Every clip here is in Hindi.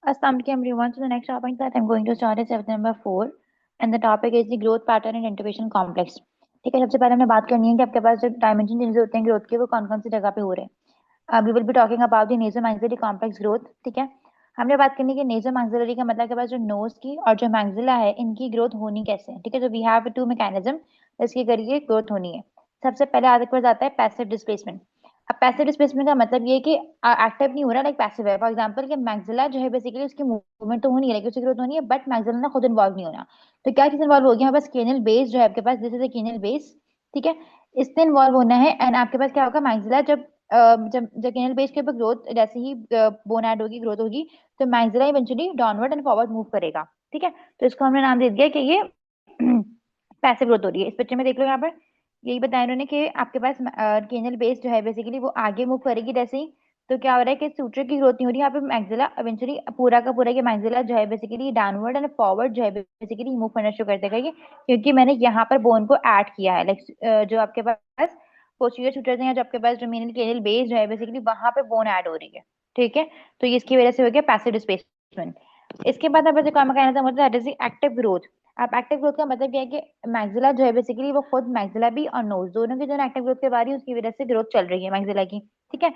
Assalamualaikum everyone. So the next topic that I'm going to start is chapter number 4 and the topic is the growth pattern and integration complex. ठीक है, सबसे पहले हमने बात करनी है कि आपके पास जो डायमेंशन चेंजेस होते हैं ग्रोथ के वो कौन कौन सी जगह पे हो रहे हैं. We will be talking about the nasomaxillary complex growth. ठीक है, हमने बात करनी है कि नेजो मैक्सिलरी का मतलब के पास जो नोज की और जो मैक्सिला है इनकी ग्रोथ होनी कैसे है. ठीक है, तो वी हैव टू मैकेनिज्म इसके जरिए ग्रोथ होनी है. सबसे पहले आगे पर जाता है पैसिव डिस्प्लेसमेंट. अब पैसिव डिस्प्लेसमेंट का मतलब ये है कि एक्टिव नहीं हो रहा, लाइक पैसिव है. फॉर एग्जांपल कि मैक्सिला जो है बेसिकली उसकी मूवमेंट तो होनी है, उसकी ग्रोथ होनी है, बट मैक्सिला ना खुद इन्वॉल्व नहीं होना. तो क्या चीज इन्वॉल्व होगी, हमारे पास केनल बेस जो है आपके पास, this is a kernel base. ठीक है, इससे इन्वॉल्व होना है. एंड आपके पास क्या होगा, मैक्सिला जब केनल बेस के ऊपर ग्रोथ जैसे ही बोन ऐड होगी, ग्रोथ होगी, तो maxilla eventually downward and forward move करेगा. ठीक है, तो इसको हमने नाम दे दिया कि ये पैसिव ग्रोथ हो रही है. इस पिक्चर में देख लो, यहाँ पर यही बताया इन्होंने कि आपके पास केनल बेस जो है बेसिकली वो आगे मूव करेगी जैसे ही. तो क्या हो रहा है कि सूट्र की ग्रोथ नहीं हो रही, यहाँ पे मैक्सिला इवेंचुअली पूरा का पूरा ये मैक्सिला जो है बेसिकली डाउनवर्ड एंड फॉरवर्ड जो है बेसिकली मूव करना शुरू कर देगा ये, क्योंकि मैंने यहाँ पर बोन को ऐड किया है. लाइक जो आपके पास पोस्टीरियर सूट्स हैं, जो आपके पास जो मेनल केनल बेस जो है बेसिकली वहां पे बोन ऐड हो रही है. ठीक है, तो ये इसकी वजह से हो गया पैसिव डिस्प्लेसमेंट. इसके बाद अब जो काम कहना था मतलब दैट इज एक्टिव ग्रोथ. अब एक्टिव ग्रोथ का मतलब क्या है कि मैक्सिला जो है बेसिकली वो खुद मैक्सिला भी और नोज दोनों की जो एक्टिव ग्रोथ के बारे है उसकी वजह से ग्रोथ चल रही है मैक्सिला की. ठीक है,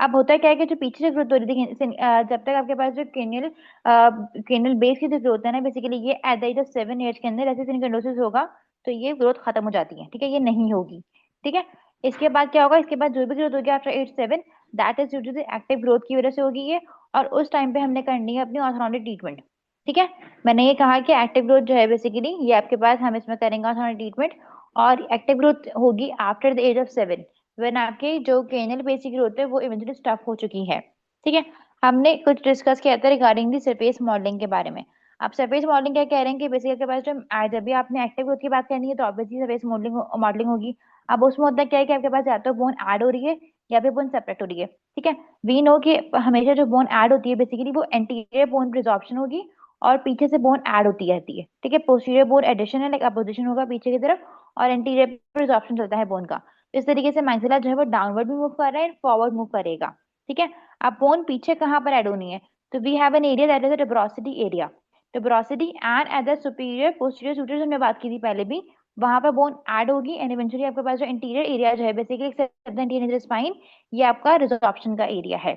अब होता है क्या है कि जो पीछे से ग्रोथ हो रही थी जब तक आपके पास जो केनियल बेस की जो ग्रोथ है ना बेसिकली ये at the age of 7 years के अंदर ऐसे सिनकोसिस होगा तो ये ग्रोथ खत्म हो जाती है. ठीक है, ये नहीं होगी. ठीक है, इसके बाद क्या होगा, इसके बाद जो भी ग्रोथ होगी after 8 7 that is due to the active growth की वजह से होगी ये. और उस टाइम पे हमने करनी है अपनी ऑर्थोडोंटिक ट्रीटमेंट. ठीक है, मैंने ये कहा कि एक्टिव ग्रोथ जो है बेसिकली ये आपके पास हम इसमें करेंगे ऑर्थोडोंटिक ट्रीटमेंट. और एक्टिव ग्रोथ होगी after the age of 7 when आपके जो केनल बेसिक ग्रोथ है वो इवेंचुअली स्टफ हो चुकी है. ठीक है, हमने कुछ डिस्कस किया था रिगार्डिंग दी सरफेस मॉडलिंग के बारे में. आप सरफेस मॉडलिंग क्या कह रहे हैं कि बेसिकली आपके पास जब भी आपने एक्टिव ग्रोथ की बात करनी है तो ऑब्वियसली सरफेस मॉडलिंग होगी. अब उसमें होता क्या है कि आपके पास या तो बोन ऐड हो रही है या फिर बोन सेपरेट हो रही है. ठीक है, वी नो कि हमेशा जो बोन ऐड होती है बेसिकली वो एंटीरियर बोन रिजॉर्प्शन होगी और पीछे से बोन ऐड होती रहती है. ठीक है, पोस्टीरियर बोन एडिशन है, लाइक अपोजिशन होगा पीछे की तरफ, और इंटीरियर रिजॉर्प्शन चलता है बोन का. तो इस तरीके से मैक्सिला जो है वो डाउनवर्ड भी मूव कर रहा है, फॉरवर्ड मूव करेगा. ठीक है, अब बोन पीछे कहाँ पर ऐड होनी है, तो we have an area that is the tuberosity area. Tuberosity and other superior posterior sutures हमने बात की थी पहले भी, वहां पर बोन ऐड होगी. एंड इवेंचुअली आपके पास जो इंटीरियर एरिया जो है बेसिकली स्पाइन, ये आपका रिजॉर्प्शन का एरिया है.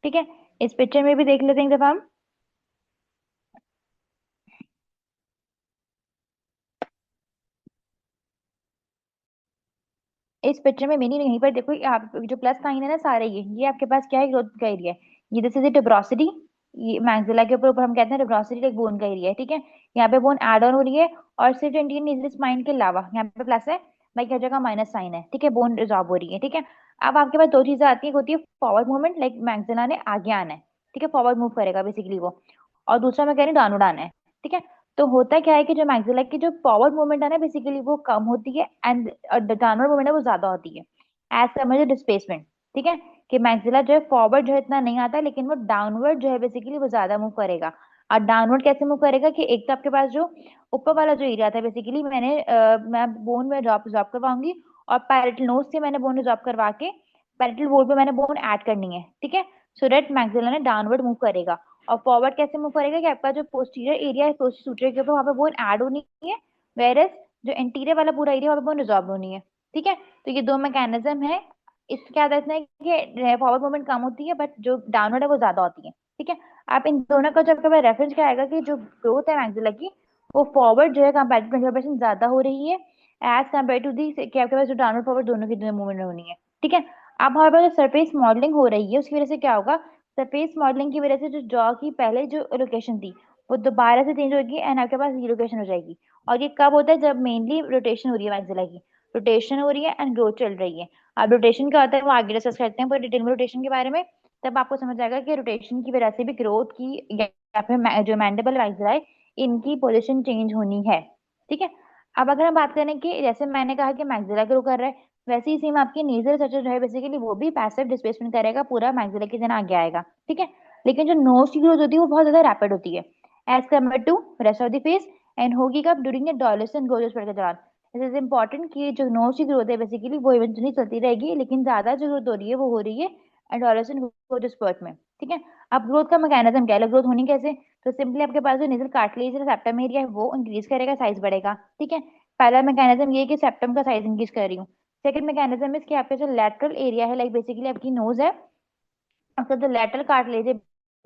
ठीक है, इस पिक्चर में भी देख लेते हैं एक दफा हम. इस पिक्चर में मैंने यहीं पर देखो, आप जो प्लस साइन है ना सारे ये आपके पास क्या है, ग्रोथ का एरिया है. ये दिस इज ट्यूबरोसिटी. ये मैक्सिला के ऊपर हम कहते हैं ट्यूबरोसिटी एक बोन का एरिया है. ठीक है, यहाँ पे बोन ऐड ऑन हो रही है. और सिर्फ जो इंटीरियर नेजल स्पाइन के अलावा यहाँ पे प्लस है, बाकी हर जगह माइनस साइन है. ठीक है, बोन रिजॉर्व हो रही है. ठीक है, अब आपके पास दो चीजें आती है, एक होती है फॉरवर्ड मूवमेंट, लाइक मैक्सिला ने आगे आना है. ठीक है, फॉरवर्ड मूव करेगा बेसिकली वो. और दूसरा मैं कह रही हूँ डाउनवर्ड आना है. ठीक है, तो होता क्या है कि जो मैक्सिला की जो फॉरवर्ड मूवमेंट है ना बेसिकली वो कम होती है एंड डाउनवर्ड मूवमेंट है वो ज्यादा होती है एज कम्पेयर टू डिस्प्लेसमेंट. ठीक है, कि मैक्सिला जो है फॉरवर्ड जो है इतना नहीं आता लेकिन वो डाउनवर्ड जो है बेसिकली वो ज्यादा मूव करेगा. और डाउनवर्ड कैसे मूव करेगा कि एक तो आपके पास जो ऊपर वाला जो एरिया था बेसिकली मैं बोन में ड्रॉप ड्रॉप करवाऊंगी और पैरेटल नोज से मैंने बोन ड्रॉप करवा के पैरेटल बोर्ड पे मैंने बोन ऐड करनी है. ठीक है, सो दैट मैक्सिला ने डाउनवर्ड मूव करेगा. और फॉरवर्ड कैसे मूव करेगा कि आपका जो पोस्टीरियर एरिया है पोस्टीरियर सूचर के ऊपर वहां पे बोन ऐड होनी है, वेरएस जो इंटीरियर वाला पूरा एरिया वहां पे बोन रिजॉर्व होनी है. ठीक है, तो ये दो मैकेनिज्म है. इसके क्या रहता है कि फॉरवर्ड मूवमेंट कम होती है बट जो डाउनवर्ड है वो ज्यादा होती है. ठीक है, आप इन दोनों का जब कभी रेफरेंस क्या आएगा कि जो ग्रोथ है मैक्सिला की वो फॉरवर्ड जो है कंपेरेटिव 25% ज्यादा हो रही है एज कम्पेयर टू दी कि आपके पास जो डाउनवर्ड फॉरवर्ड दोनों की दोनों मूवमेंट होनी है. ठीक है, अब हमारे पास जो सरफेस मॉडलिंग हो रही है उसकी वजह से क्या होगा, सरफेस मॉडलिंग की वजह से जो जॉ की पहले जो लोकेशन थी वो दोबारा से चेंज होगी एंड आपके पास ये लोकेशन हो जाएगी. और ये कब होता है, जब मेनली रोटेशन हो रही है मैक्सिला की, रोटेशन हो रही है एंड ग्रोथ चल रही है. अब रोटेशन क्या होता है वो आगे डिस्कस करते हैं पूरे डिटेल में रोटेशन के बारे में. तब आपको समझ आएगा कि रोटेशन की वजह से भी ग्रोथ की या फिर जो मैंडिबल मैक्सिला है इनकी पोजीशन चेंज होनी है. ठीक है, अब अगर हम बात करें कि जैसे मैंने कहा कि मैक्सिला ग्रो कर रहा है वैसे ही सेम आपकी नेजल स्ट्रक्चर जो है बेसिकली वो भी पैसिव डिस्प्लेसमेंट करेगा, पूरा मैक्सिला की तरह आगे आएगा. ठीक है, लेकिन जो नोज की ग्रोथ होती है वो बहुत ज्यादा रैपिड होती है as compared to rest of the face. And होगी कब, ड्यूरिंग द डॉलेसन गोल्स के दौरान. दिस इज इंपॉर्टेंट कि जो नोज की ग्रोथ है बेसिकली वो इवेंचुअली चलती रहेगी लेकिन ज्यादा जो ग्रोथ हो रही है वो हो रही है एडोलेसेंट ग्रोथ स्पर्ट में। ठीक है। अब ग्रोथ का मैकेनिज्म क्या है, ग्रोथ होनी कैसे, तो सिंपली आपके पास जो नेजल कार्टिलेज है, सेप्टम एरिया है, वो इंक्रीज करेगा, साइज बढ़ेगा। ठीक है। पहला मैकेनिज्म ये है कि सेप्टम का साइज इंक्रीज कर रही हूँ। सेकंड मैकेनिज्म इसके आपके जो लेटरल एरिया है, लाइक बेसिकली आपकी नोज है, आपका जो लेटरल कार्टिलेज है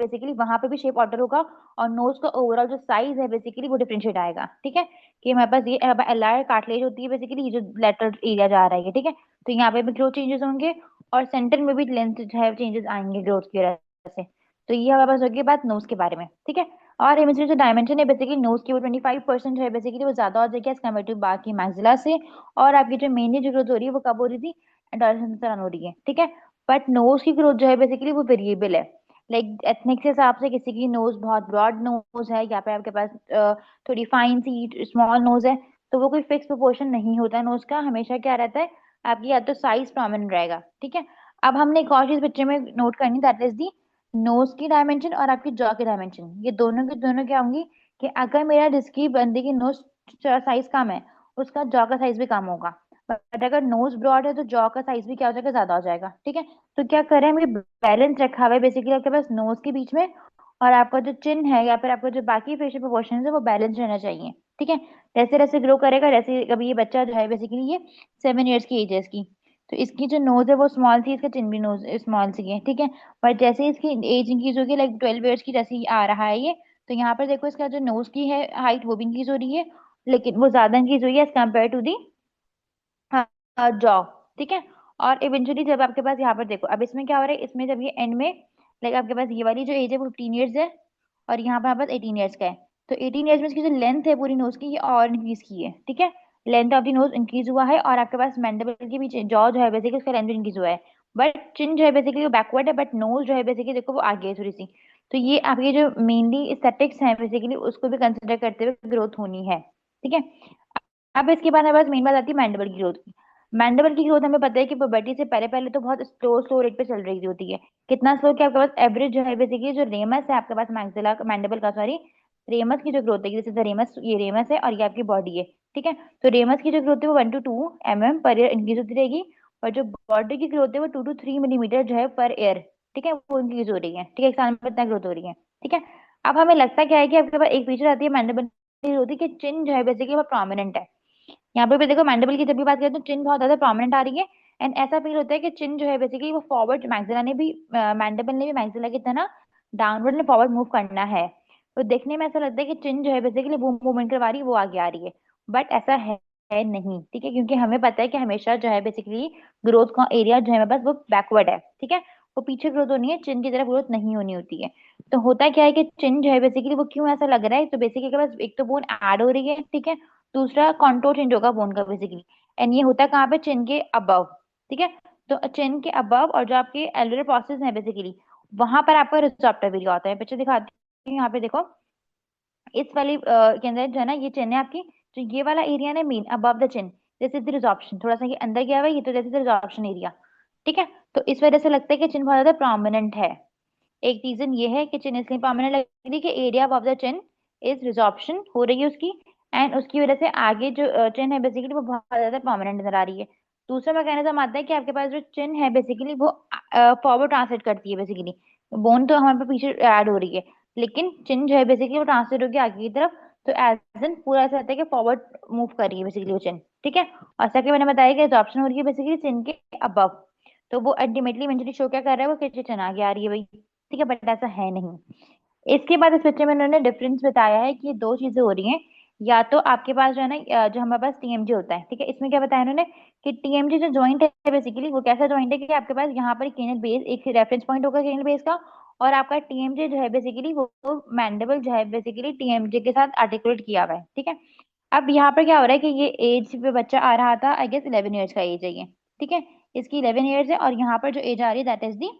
बेसिकली वहां पे भी शेप ऑल्टर होगा, और नोज का ओवरऑल जो साइज है बेसिकली वो डिफरेंशिएट आएगा। ठीक है। कि हमारे पास ये एलायर कार्टिलेज होती है बेसिकली, ये जो लेटरल एरिया जा रहा है, ठीक है। तो यहाँ पे भी ग्रोथ चेंजेस होंगे, और सेंटर में भी लेंथ जो है चेंजेस आएंगे ग्रोथ की वजह से। तो ये हमारे पास होगी बात नोज के बारे में। ठीक है। और इमेज जो डायमेंशन है बेसिकली नोज की वो 25% है बेसिकली, वो ज्यादा हो जाएगी एज कम्पेयर टू बाकी मैक्सिला से। और आपकी जो मेनली जो ग्रोथ हो रही है वो कब हो रही थी, एडोलेसेंस के दौरान हो रही है। ठीक है। बट नोज की ग्रोथ जो है बेसिकली वो वेरिएबल है, लाइक एथनिक के हिसाब से किसी की नोज बहुत ब्रॉड नोज है, यहाँ पे आपके पास थोड़ी फाइन सी स्मॉल नोज है, तो वो कोई फिक्स प्रोपोर्शन नहीं होता है नोज का, हमेशा क्या रहता है आपकी या तो साइज प्रोमिनेंट रहेगा। ठीक है। अब हमने एक और चीज पिक्चर में नोट करनी, दैट इज दी नोज की डायमेंशन और आपकी जॉ की डायमेंशन, ये दोनों के दोनों क्या होंगी, कि अगर मेरा जिसकी बंदे की नोज साइज कम है उसका जॉ का साइज भी कम होगा, बट अगर नोज ब्रॉड है तो जॉ का साइज भी क्या हो जाएगा, ज्यादा हो जाएगा। ठीक है। तो क्या करें, हम ये बैलेंस रखा हुआ है बेसिकली आपके पास नोज के बीच में, और आपका जो चिन है या फिर आपका जो बाकी फेशियल प्रोपोर्शन है वो बैलेंस रहना चाहिए। ठीक है। जैसे जैसे ग्रो करेगा, जैसे कभी ये बच्चा जो है बेसिकली ये 7 ईयर्स की एज है इसकी, तो इसकी जो नोज है वो स्मॉल थी, इसका चिन भी नोज स्मॉल सी है। ठीक है। पर जैसे इसकी एज इंक्रीज होगी, लाइक 12 ईयर्स की जैसे ही आ रहा है ये, तो यहाँ पर देखो इसका जो नोज की है हाइट वो भी इंक्रीज हो रही है, लेकिन वो ज्यादा इंक्रीज हुई है as compared to the jaw. ठीक है। और इवेंचुअली जब आपके पास यहाँ पर देखो, अब इसमें क्या हो रहा है, इसमें जब ये एंड में लाइक आपके पास ये वाली जो एज है वो 15 ईयर्स है, और यहाँ पर हमारे पास 18 ईयर्स का है, तो 18 ईयर्स में इसकी जो लेंथ है पूरी नोज की ये और इंक्रीज की है। ठीक है। Length of the nose increase हुआ है, और आपके पास मैंडिबल की भी जॉ जो है बेसिकली उसका लेंथ इंक्रीज हुआ है, बट चिन जो है बेसिकली वो बैकवर्ड है, बट नोज जो है बेसिकली देखो वो आगे है थोड़ी सी। तो ये आपके जो मेनली एस्थेटिक्स हैं बेसिकली उसको भी कंसिडर करते हुए ग्रोथ होनी है। ठीक है। अब इसके बाद हमारे पास मेन बात आती है मैंडिबल की ग्रोथ की। मैंडिबल की ग्रोथ हमें पता है कि पुबर्टी से पहले पहले तो बहुत स्लो स्लो रेट पे चल रही होती है। कितना स्लो, कि आपके पास एवरेज जो है बेसिकली जो रेमस है आपके पास मैक्सिला मैंडिबल का, सॉरी, रेमस की जो ग्रोथ है, जैसे रेमस, ये रेमस है और ये आपकी बॉडी है। ठीक है। तो रेमस की जो ग्रोथ है वो 1 to 2 mm per year increase होती रहेगी, और जो बॉडी की ग्रोथ है वो 2 to 3 मिलीमीटर जो है पर ईयर, ठीक है, वो इंक्रीज हो रही है। ठीक है। एक साल में इतना ग्रोथ हो रही है। ठीक है। अब हमें लगता क्या है कि आपके पास एक फीचर आती है मैंडिबल की होती है कि चिन जो है बेसिकली वो प्रोमिनेंट है। यहाँ पे भी देखो मैंडिबल की जब भी बात करें तो चिन बहुत ज्यादा प्रोमिनेंट आ रही है, एंड ऐसा फील होता है कि चिन जो है बेसिकली वो फॉरवर्ड, मैक्सिला ने भी मैंडिबल ने भी मैक्सिला की तरह डाउनवर्ड में फॉरवर्ड मूव करना है। तो देखने में ऐसा लगता है कि चिन जो है बेसिकली वो मूवमेंट करवा रही है, वो आगे आ रही है, बट ऐसा है नहीं। ठीक है। क्योंकि हमें पता है कि हमेशा जो है बेसिकली ग्रोथ का एरिया जो है बस वो बैकवर्ड है। ठीक है। वो पीछे ग्रोथ होनी है, चिन की तरफ ग्रोथ नहीं होनी होती है। तो होता क्या है कि चिन जो है बेसिकली वो क्यों ऐसा लग रहा है, तो बेसिकली के पास एक तो बोन ऐड हो रही है, ठीक है, दूसरा कॉन्टोर चेंज होगा बोन का बेसिकली, एंड ये होता है कहाँ पे, चिन के अबव। ठीक है। तो चिन के अबव और जो आपके एल्वियर प्रोसेस है बेसिकली वहां पर आपका रिसेप्टर एरिया होता है। पिक्चर दिखाती हूँ यहाँ पे देखो, इस वाली के अंदर जो है ना ये चिन है आपकी, जो ये वाला एरिया ना मेन अबव द चिन, जैसे इधर रिजॉर्प्शन थोड़ा सा ये अंदर गया हुआ है, ये तो जैसे रिजॉर्प्शन एरिया। ठीक है। तो इस वजह से लगता है कि चिन बहुत ज्यादा प्रोमिनेंट है। एक रीजन ये है कि चिन इसलिए प्रोमिनेंट लग रही है कि area of the chin is resorption हो रही है उसकी, एंड उसकी वजह से आगे जो चिन है बेसिकली वो बहुत ज्यादा प्रोमिनेंट नजर आ रही है। दूसरा मैकेनिज्म आता है कि आपके पास जो चिन है बेसिकली वो फॉरवर्ड ट्रांसलेट करती है बेसिकली, बोन तो हमारे पे पीछे ऐड हो रही है, लेकिन चिन जो है बेसिकली वो ट्रांसलेट होगी आगे की तरफ, तो एज एन पूरा ऐसा होता है कि फॉरवर्ड मूव कर रही है बेसिकली वो चिन। ठीक है। और सेकंड मैंने बताया कि एब्जॉर्प्शन हो रही है बेसिकली चिन के अबव, तो वो अल्टीमेटली इवेंचुअली शो क्या कर रहा है, वो कि चिन आगे आ रही है भाई। ठीक है। बट ऐसा है नहीं। इसके बाद इस पिक्चर में उन्होंने डिफरेंस बताया है कि दो चीजें हो रही हैं, या तो आपके पास जो है ना जो हमारे पास टीएमजी होता है। ठीक है। इसमें क्या बताया उन्होंने कि टीएमजी जो जॉइंट है बेसिकली वो कैसा जॉइंट है, कि आपके पास यहाँ पर केनल बेस एक रेफरेंस पॉइंट होगा केनल बेस का, और आपका टीएमजे जो है बेसिकली वो मैंडिबल जो है बेसिकली टीएमजे के साथ आर्टिकुलेट किया हुआ है। ठीक है। अब यहाँ पर क्या हो रहा है कि ये एज पे बच्चा आ रहा था, आई गेस 11 ईयर्स का एज है ये। ठीक है। इसकी 11 ईयर्स है, और यहाँ पर जो एज आ रही है that is the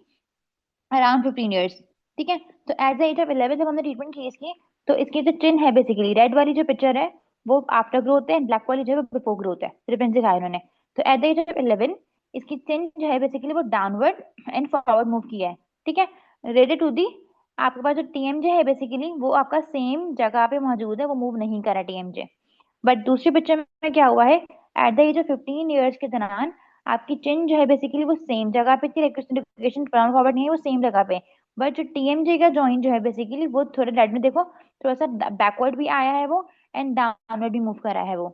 around 15 years. ठीक है। तो एट द एज ऑफ 11 जब हमने ट्रीटमेंट की इसकी, तो इसकी जो चिन है बेसिकली रेड वाली जो पिक्चर है वो आफ्टर ग्रोथ है, ब्लैक वाली जो है वो बिफोर ग्रोथ है, डिफरेंस दिखाया इन्होंने। तो एट द एज ऑफ 11 इसकी चिन जो है बेसिकली वो डाउनवर्ड एंड फॉरवर्ड मूव किया है। ठीक है। रेडी टू दी आपके पास जो टीएमजे है बेसिकली वो आपका सेम जगह पे मौजूद है, वो मूव नहीं करा टीएमजे। बट दूसरी पिक्चर में क्या हुआ है, at the age of 15 years के दौरान आपकी चिन जो है बेसिकली वो सेम जगह पे थी, लोकेशन फॉरवर्ड फॉरवर्ड नहीं है, वो सेम जगह पे। बट जो टीएमजे का जॉइंट जो है बेसिकली वो थोड़ा डेट में देखो, थोड़ा सा बैकवर्ड भी आया है वो, एंड डाउनवर्ड भी मूव करा है वो।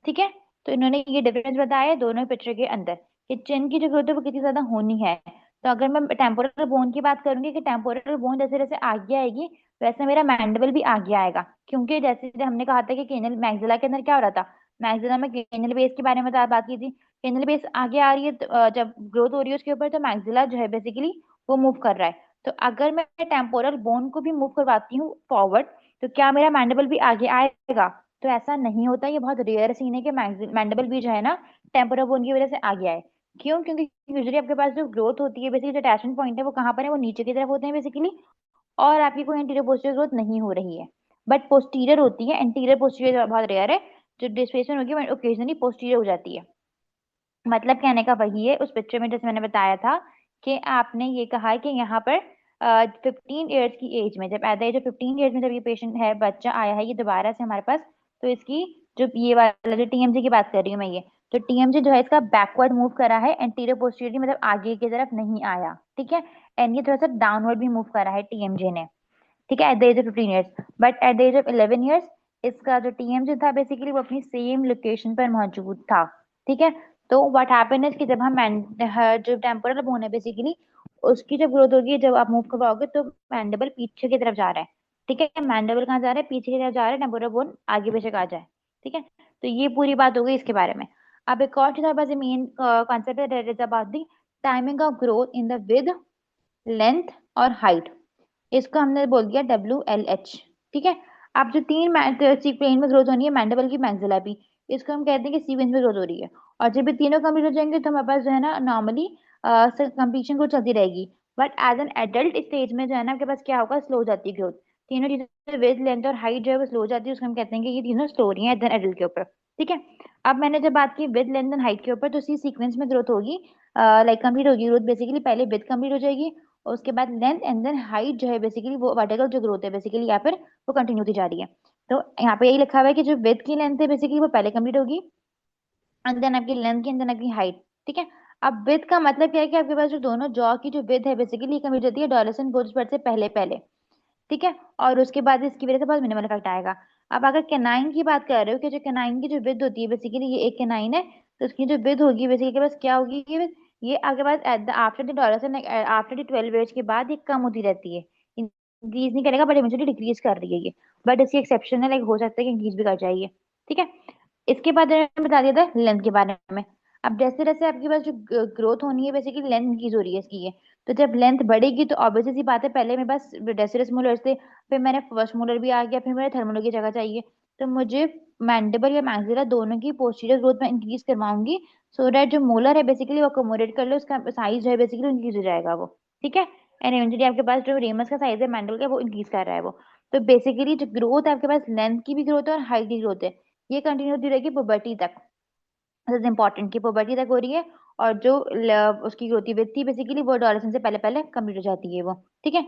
ठीक है। तो इन्होंने ये डिफरेंस बताया है दोनों पिक्चर के अंदर कि चिन की जो ग्रोथ है वो कितनी ज्यादा होनी है। तो अगर मैं टेम्पोरल बोन की बात करूंगी कि टेम्पोरल बोन जैसे जैसे आगे आएगी वैसे मेरा मैंडिबल भी आगे आएगा, क्योंकि जैसे जैसे हमने कहा था कि केनल मैक्सिला के अंदर क्या हो रहा था, मैक्सिला में केनल बेस के बारे में बात की थी। केनल बेस आगे आ रही है तो, जब ग्रोथ हो रही है उसके ऊपर, तो मैक्सिला जो है बेसिकली वो मूव कर रहा है। तो अगर मैं टेम्पोरल बोन को भी मूव करवाती हूँ फॉरवर्ड, तो क्या मेरा मैंडिबल भी आगे आएगा? तो ऐसा नहीं होता, ये बहुत रेयर सीन है कि मैंडिबल भी जो है ना टेम्पोरल बोन की वजह से आगे आए। क्यों? क्योंकि यूजुअली आपके पास जो ग्रोथ होती है बेसिकली, जो अटैचमेंट पॉइंट है वो कहाँ पर है, वो नीचे की तरफ होते हैं बेसिकली, और आपकी कोई एंटीरियर पोस्टीरियर ग्रोथ नहीं हो रही है, बट पोस्टीरियर होती है। एंटीरियर पोस्टीरियर बहुत रेयर है, जो डिस्प्लेसमेंट होगी वो ओकेजनली पोस्टीरियर हो जाती है। मतलब कहने का वही है, उस पिक्चर में जैसे मैंने बताया था कि आपने ये कहा है कि यहाँ पर 15 ईयर्स की एज में, जब at the age of 15 years में जब ये पेशेंट है, बच्चा आया है ये दोबारा से हमारे पास, तो इसकी जो ये वाला जो टीएमजी की बात कर रही हूँ मैं, ये तो टीएमजी जो है इसका बैकवर्ड मूव करा है, एंटीरियर पोस्टीरियर मतलब आगे की तरफ नहीं आया। ठीक है। एंड ये थोड़ा सा डाउनवर्ड भी मूव करा है टीएमजी ने। ठीक है, at the age of 15 years. But at the age of 11 years इसका जो टीएमजी था बेसिकली वो अपनी सेम लोकेशन पर मौजूद था। ठीक है। तो व्हाट हैपन है कि जब हम जो टेम्पोरल बोन है बेसिकली उसकी जब ग्रोथ होगी, जब आप मूव करवाओगे तो मैंडिबल पीछे की तरफ जा रहा है। ठीक है, मैंडिबल कहाँ जा रहा है? पीछे की तरफ जा रहा है, टेम्पोरल बोन आगे पीछे कहाँ जाए। ठीक है। तो ये पूरी बात हो गई इसके बारे में। अब एक और चीज हमारे पास मेन कॉन्सेप्ट है, that is about the timing of growth in the with, length और हाइट। इसको हमने बोल दिया WLH। ठीक है। अब जो तीन सीक्वेंस में ग्रोथ होनी है, मैंडिबल की, मैक्सिला भी, इसको हम कहते हैं कि सीक्वेंस में ग्रोथ हो रही है। और जब ये तीनों कंप्लीट हो जाएंगे तो हमारे पास जो है ना नॉर्मली कंप्लीशन ग्रोथ चलती रहेगी। But as an adult stage में जो है ना आपके पास क्या होगा, स्लो हो जाती है ग्रोथ। तीनों चीजें विद, लेंथ और हाइट जो है वो स्लो हो जाती है, उसको हम कहते हैं कि ये तीनों स्लो हो रही है एज एन एडल्ट के ऊपर। ठीक है। अब मैंने जब बात की विद, लेंथ एंड हाइट के ऊपर, तो इसी सीक्वेंस में ग्रोथ होगी, लाइक कंप्लीट होगी ग्रोथ बेसिकली। पहले विद कंप्लीट हो जाएगी और उसके बाद लेंथ एंड देन हाइट जो है बेसिकली वो वर्टिकल जो ग्रोथ है बेसिकली यहाँ पर वो कंटिन्यू होती जा रही है। तो यहाँ पे यही लिखा हुआ है कि जो विथ की लेंथ है बेसिकली वो पहले कंप्लीट होगी, एंड देन आपकी लेंथ की, एंड देन आपकी हाइट। ठीक है। अब विथ का मतलब क्या है कि आपके पास जो दोनों जॉ की जो विथ है बेसिकली कंप्लीट होती है डॉलसन ग्रोथ स्पर्ट से पहले पहले। ठीक है। और उसके बाद इसकी वजह से बहुत मिनिमल इफेक्ट आएगा। अब अगर कैनाइन की बात कर रहे हो कि जो कैनाइन की जो विद होती है बेसिकली, ये एक कैनाइन है, तो उसकी जो विद होगी बेसिकली के पास क्या होगी, ये आपके पास at the after the dollar after the 12 years के बाद ये कम होती रहती है। इंक्रीज नहीं करेगा बट इवेंचुअली डिक्रीज कर रही है ये। बट इसकी एक्सेप्शन है, लाइक हो सकता है कि इंक्रीज भी कर जाएगी। ठीक है। इसके बाद मैंने बता दिया था लेंथ के बारे में। अब जैसे जैसे आपके पास जो ग्रोथ होनी है बेसिकली लेंथ इंक्रीज हो रही है इसकी ये, तो जब लेंथ बढ़ेगी तो ऑब्वियसली सी बात है, पहले मेरे पास डेसिरस मोलर थे, फिर मैंने फर्स्ट मोलर भी आ गया, फिर मेरे थर्ड की जगह चाहिए। तो मुझे मैंडिबल या मैक्सिला दोनों की पोस्टीरियर ग्रोथ में इंक्रीज करवाऊंगी, सो दैट जो मोलर है बेसिकली वो अकोमोडेट कर ले, उसका साइज जो है बेसिकली इंक्रीज हो जाएगा वो। ठीक है। एंड इवेंचुअली आपके पास जो रेमस का साइज है मैंडिबल का वो इंक्रीज कर रहा है वो। तो बेसिकली जो ग्रोथ है आपके पास लेंथ की भी ग्रोथ है और हाइट की ग्रोथ है, ये कंटिन्यू होती रहेगी पुबर्टी तक। दिस इम्पोर्टेंट की पुबर्टी तक हो रही है, और जो उसकी होती है थी बेसिकली वो एडोलेसेंस से पहले पहले कंप्लीट हो जाती है वो। ठीक है।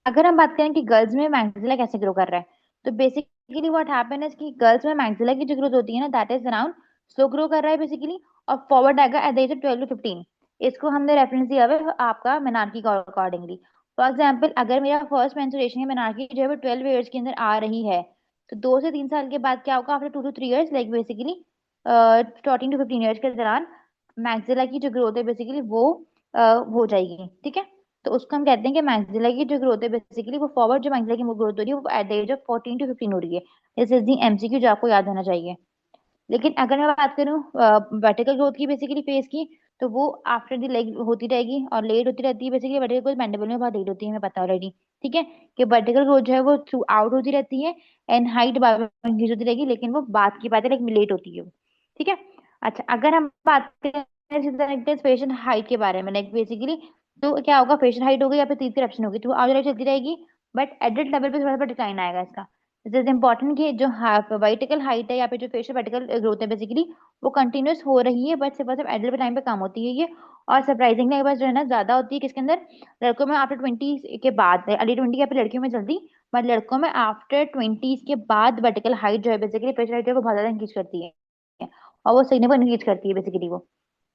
अगर हम बात करें कि गर्ल्स में मैक्सिला कैसे ग्रो कर रहा है, तो बेसिकली व्हाट हैपन है कि गर्ल्स में मैक्सिला की जो ग्रोथ होती है ना that is around slow grow कर रहा है बेसिकली, और फॉरवर्ड आएगा at the age of 12 to 15। इसको हमने रेफरेंस दिया हुआ है आपका मेनार्की के अकॉर्डिंगली। फॉर एग्जाम्पल अगर मेरा फर्स्ट मेंस्ट्रुएशन है मेनार्की जो है वो 12 ईयर्स के अंदर आ रही है, तो 2 से 3 साल के बाद क्या होगा, after 2 to 3 years like basically 14 to 15 years के दौरान मैक्सिला की जो ग्रोथ है बेसिकली वो हो जाएगी। ठीक है। तो उसको हम कहते हैं कि मैक्सिला की जो ग्रोथ है बेसिकली वो फॉरवर्ड जो मैक्सिला की ग्रोथ हो रही है वो at the age of 14 to 15 हो रही है। दिस इज दी MCQ जो आपको याद होना चाहिए। लेकिन अगर मैं बात करूँ वर्टिकल ग्रोथ की बेसिकली फेज की, तो वो आफ्टर द लेग होती रहेगी और लेट होती रहती है बेसिकली। वर्टिकल ग्रोथ मैंडिबल में बहुत लेट होती है, हमें पता ऑलरेडी। ठीक है। कि वर्टिकल ग्रोथ जो है वो थ्रू आउट होती रहती है, and height bar bar increase होती रहेगी, लेकिन वो बात की बात है लेकिन लेट होती है वो। ठीक है। अच्छा अगर हम बात करें फेशियल हाइट के बारे में, लाइक बेसिकली तो क्या होगा, फेशियल हाइट होगी या फिर तीसरी ऑप्शन होगी, तो आगे चलती रहेगी, बट एडल्ट लेवल पे थोड़ा सा डिक्लाइन आएगा इसका। दिस इज इम्पोर्टेंट कि जो वर्टिकल हाइट है या फिर जो फेशियल वर्टिकल ग्रोथ है बेसिकली वो कंटिन्यूस हो रही है, बट सिर्फ और सिर्फ एडल्ट टाइम पे कम होती है ये। और सरप्राइजिंगली बस जो है ना ज्यादा होती है किसके अंदर, लड़कों में आफ्टर 20 के बाद, अर्ली 20 या फिर लड़कियों में जल्दी, बट लड़कों में आफ्टर 20 के बाद वर्टिकल हाइट जो है बेसिकली फेशियल हाइट है वो बहुत ज्यादा इंक्रीज करती है, और वो सिग्निफिकेंट इंक्रीज करती है बेसिकली वो।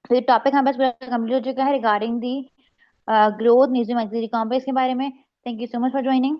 तो टॉपिक हमारे पास पूरा कंप्लीट हो चुका है रिगार्डिंग दी ग्रोथ म्यूजियम एक्सिटी कॉम्प्लेक्स के बारे में। Thank you so much for joining.